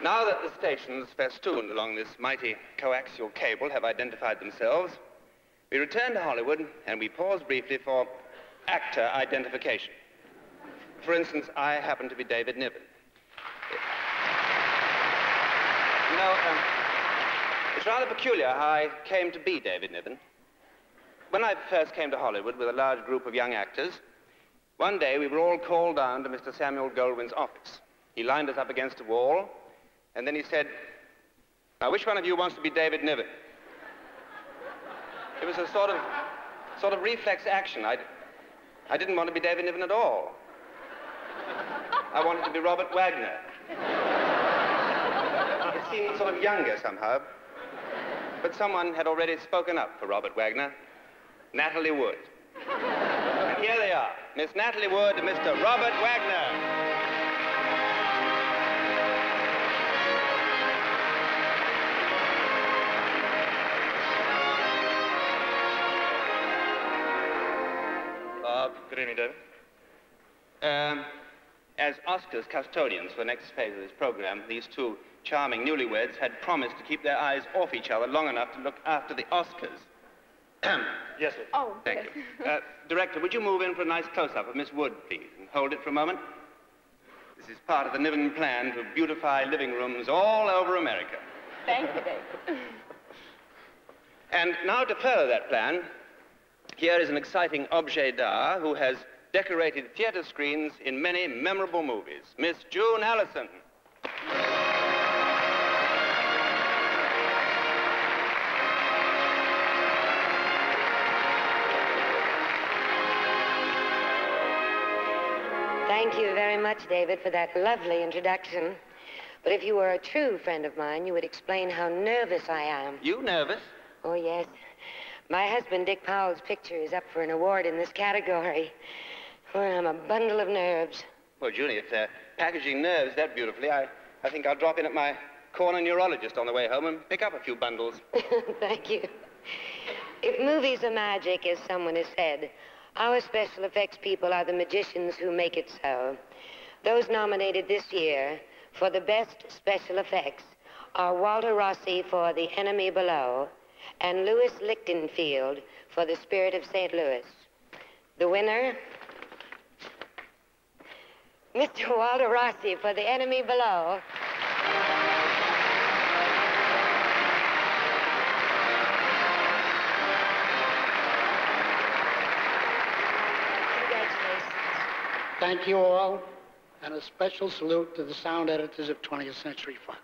Now that the stations festooned along this mighty coaxial cable have identified themselves, we return to Hollywood and we pause briefly for actor identification. For instance, I happen to be David Niven. You know, it's rather peculiar how I came to be David Niven. When I first came to Hollywood with a large group of young actors, one day we were all called down to Mr. Samuel Goldwyn's office. He lined us up against a wall, and then he said, "Now, which one of you wants to be David Niven?" It was a sort of reflex action. I didn't want to be David Niven at all. I wanted to be Robert Wagner. It seemed sort of younger somehow. But someone had already spoken up for Robert Wagner, Natalie Wood. And here they are, Miss Natalie Wood and Mr. Robert Wagner. Good evening, David. As Oscar's custodians for the next phase of this program, these two charming newlyweds had promised to keep their eyes off each other long enough to look after the Oscars. Yes, sir. Oh, thank you. Director, would you move in for a nice close-up of Miss Wood, please, and hold it for a moment? This is part of the Niven plan to beautify living rooms all over America. Thank you, Dave. And now to further that plan, here is an exciting objet d'art who has decorated theater screens in many memorable movies, Miss June Allyson. Thank you very much, David, for that lovely introduction. But if you were a true friend of mine, you would explain how nervous I am. You nervous? Oh, yes. My husband, Dick Powell's picture is up for an award in this category. Well, I'm a bundle of nerves. Well, Junie, if they're packaging nerves that beautifully, I think I'll drop in at my corner neurologist on the way home and pick up a few bundles. Thank you. If movies are magic, as someone has said, our special effects people are the magicians who make it so. Those nominated this year for the best special effects are Walter Rossi for The Enemy Below and Louis Lichtenfield for The Spirit of St. Louis. The winner, Mr. Walter Rossi for The Enemy Below. Congratulations. Thank you all, and a special salute to the sound editors of 20th Century Fox.